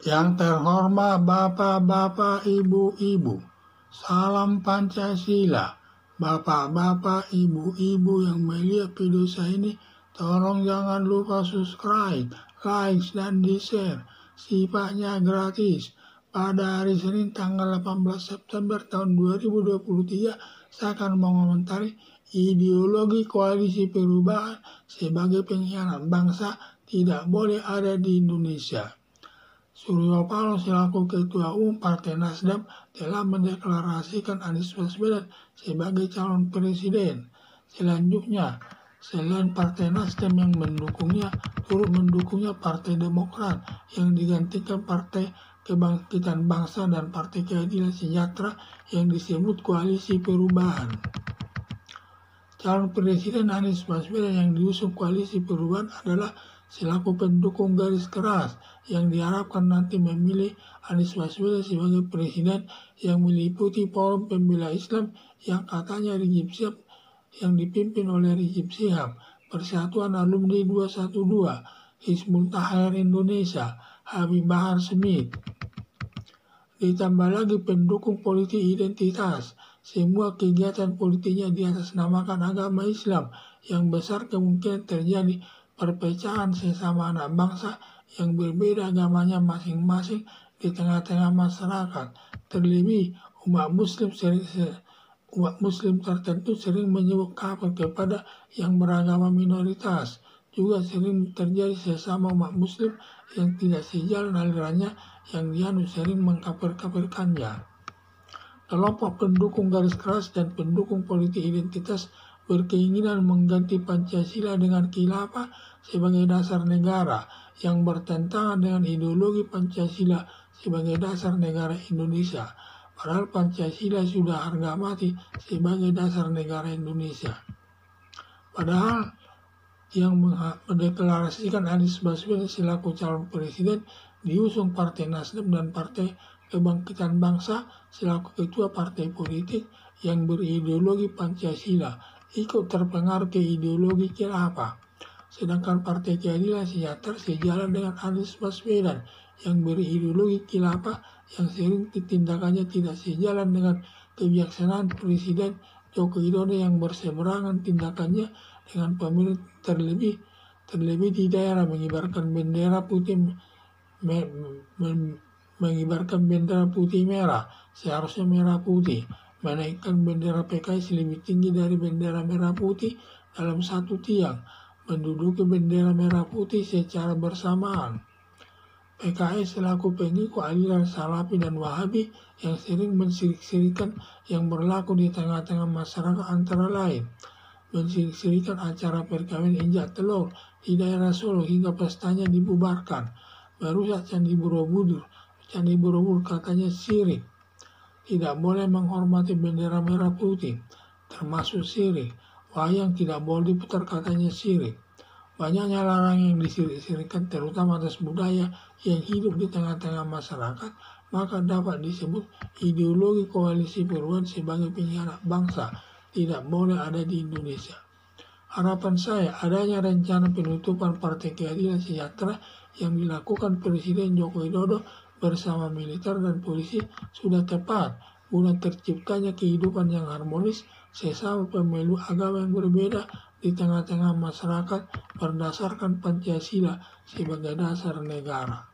Yang terhormat Bapak-Bapak, Ibu-Ibu, salam Pancasila. Bapak-bapak, ibu-ibu yang melihat video saya ini, tolong jangan lupa subscribe, like, dan di-share. Sifatnya gratis. Pada hari Senin tanggal 18 September tahun 2023, saya akan mengomentari ideologi koalisi perubahan sebagai pengkhianat bangsa tidak boleh ada di Indonesia. Suryo Paloh selaku Ketua Umum Partai Nasdem telah mendeklarasikan Anies Baswedan sebagai calon presiden. Selanjutnya, selain Partai Nasdem yang mendukungnya, turut mendukungnya Partai Demokrat yang digantikan Partai Kebangkitan Bangsa dan Partai Keadilan Sejahtera yang disebut Koalisi Perubahan. Calon Presiden Anies Baswedan yang diusung Koalisi Perubahan adalah selaku pendukung garis keras yang diharapkan nanti memilih Anies Baswedan sebagai presiden yang meliputi Forum Pembela Islam yang katanya Rizik Syihab yang dipimpin oleh Rizik Syihab, Persatuan Alumni 212, Hizbut Tahrir Indonesia, Habib Bahar Smith. Ditambah lagi pendukung politik identitas. Semua kegiatan politiknya diatasnamakan agama Islam yang besar kemungkinan terjadi perpecahan sesama anak bangsa yang berbeda agamanya masing-masing di tengah-tengah masyarakat. Terlebih umat Muslim tertentu sering menyebut kafir kepada yang beragama minoritas. Juga sering terjadi sesama umat Muslim yang tidak sejalan alirannya yang dianut sering mengkafir-kafirkannya. Kelompok pendukung garis keras dan pendukung politik identitas berkeinginan mengganti Pancasila dengan khilafah sebagai dasar negara yang bertentangan dengan ideologi Pancasila sebagai dasar negara Indonesia. Padahal Pancasila sudah harga mati sebagai dasar negara Indonesia. Padahal yang mendeklarasikan Anies Baswedan selaku calon presiden diusung Partai Nasdem dan Partai Kebangkitan Bangsa selaku ketua partai politik yang berideologi Pancasila ikut terpengaruh ke ideologi khilafah. Sedangkan Partai Keadilan Sejahtera sejalan dengan Anies Baswedan yang berideologi khilafah yang sering tindakannya tidak sejalan dengan kebijaksanaan Presiden Joko Widodo yang berseberangan tindakannya dengan pemerintah terlebih di daerah mengibarkan bendera putih merah, seharusnya merah putih, menaikkan bendera PKS lebih tinggi dari bendera merah putih dalam satu tiang, menduduki bendera merah putih secara bersamaan. PKS selaku pengikut aliran Salafi dan Wahabi yang sering mensirik-sirikan yang berlaku di tengah-tengah masyarakat antara lain, mensirik-sirikan acara perkawinan injak telur di daerah Solo hingga pestanya dibubarkan, merusak Candi Borobudur. Candi Borobudur katanya syirik, tidak boleh menghormati bendera merah putih, termasuk syirik. Wayang tidak boleh diputar katanya syirik. Banyaknya larangan yang disirik-sirikan terutama atas budaya yang hidup di tengah-tengah masyarakat, maka dapat disebut ideologi koalisi perubahan sebagai pengkhianat bangsa tidak boleh ada di Indonesia. Harapan saya adanya rencana penutupan Partai Keadilan Sejahtera yang dilakukan Presiden Joko Widodo bersama militer dan polisi sudah tepat guna terciptanya kehidupan yang harmonis sesama pemeluk agama yang berbeda di tengah-tengah masyarakat berdasarkan Pancasila sebagai dasar negara.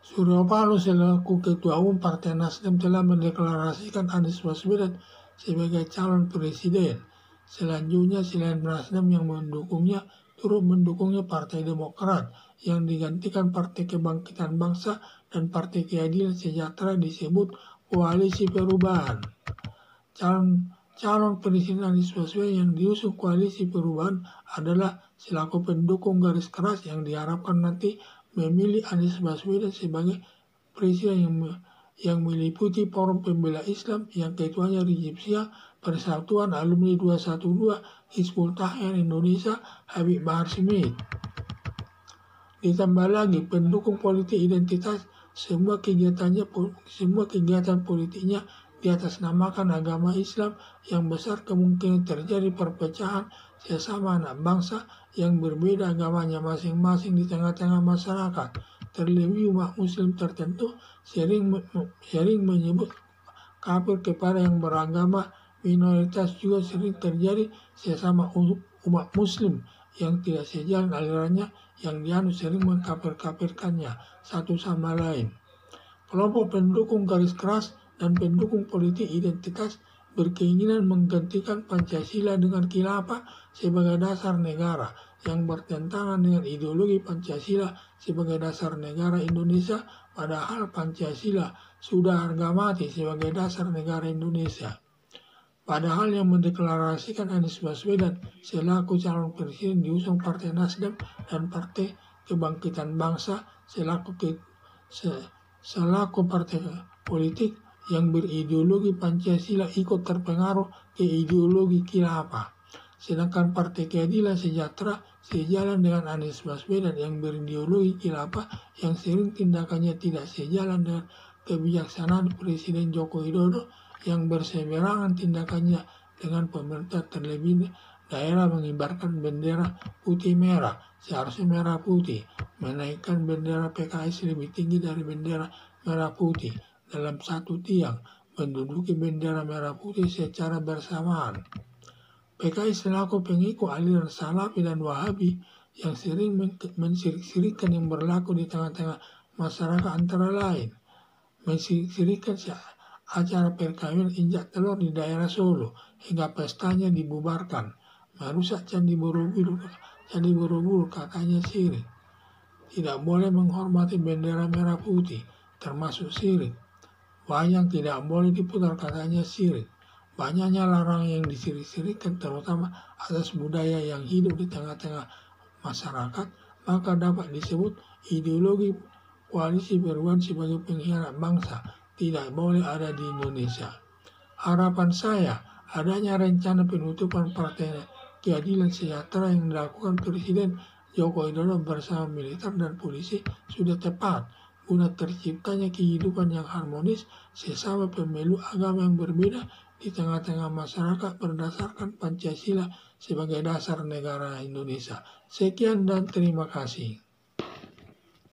Suryo Paloh selaku Ketua Umum Partai Nasdem telah mendeklarasikan Anies Baswedan sebagai calon presiden. Selanjutnya, selain Nasdem yang mendukungnya, turut mendukungnya Partai Demokrat yang digantikan Partai Kebangkitan Bangsa dan Partai Keadilan Sejahtera disebut Koalisi Perubahan. Calon presiden Anies Baswedan yang diusung Koalisi Perubahan adalah selaku pendukung garis keras yang diharapkan nanti memilih Anies Baswedan sebagai presiden yang meliputi Forum Pembela Islam yang ketuanya Rizik Syihab, Persatuan Alumni 212, Hizbut Tahrir Indonesia, Habib Bahar Smith. Ditambah lagi pendukung politik identitas, semua kegiatan politiknya diatasnamakan agama Islam yang besar kemungkinan terjadi perpecahan sesama anak bangsa yang berbeda agamanya masing-masing di tengah-tengah masyarakat. Terlebih umat muslim tertentu sering menyebut kafir kepada yang beragama minoritas. Juga sering terjadi sesama umat muslim yang tidak sejalan alirannya yang dianut sering mengkafir-kafirkannya satu sama lain. Kelompok pendukung garis keras dan pendukung politik identitas berkeinginan menggantikan Pancasila dengan khilafah sebagai dasar negara yang bertentangan dengan ideologi Pancasila sebagai dasar negara Indonesia, padahal Pancasila sudah harga mati sebagai dasar negara Indonesia. Padahal yang mendeklarasikan Anies Baswedan selaku calon presiden diusung Partai Nasdem dan Partai Kebangkitan Bangsa selaku partai politik yang berideologi Pancasila ikut terpengaruh ke ideologi khilafah. Sedangkan Partai Keadilan Sejahtera sejalan dengan Anies Baswedan yang berideologi khilafah yang sering tindakannya tidak sejalan dengan kebijaksanaan Presiden Joko Widodo yang berseberangan tindakannya dengan pemerintah. Terlebih daerah mengibarkan bendera putih merah, seharusnya merah putih, menaikkan bendera PKS lebih tinggi dari bendera merah putih dalam satu tiang, menduduki bendera merah putih secara bersamaan. PKS selaku pengikut aliran Salafi dan Wahabi yang sering mensirik-sirikan yang berlaku di tengah-tengah masyarakat antara lain mensirik-sirikan acara perkawinan injak telur di daerah Solo hingga pestanya dibubarkan, merusak Candi Borobudur katanya sirik. Tidak boleh menghormati bendera merah putih, termasuk sirik. Wayang tidak boleh diputar katanya sirik. Banyaknya larangan yang disirik-sirikan terutama atas budaya yang hidup di tengah-tengah masyarakat, maka dapat disebut ideologi koalisi perubahan sebagai pengkhianat bangsa tidak boleh ada di Indonesia. Harapan saya adanya rencana penutupan Partai Keadilan Sejahtera yang dilakukan Presiden Joko Widodo bersama militer dan polisi sudah tepat guna terciptanya kehidupan yang harmonis sesama pemeluk agama yang berbeda di tengah-tengah masyarakat berdasarkan Pancasila sebagai dasar negara Indonesia. Sekian dan terima kasih.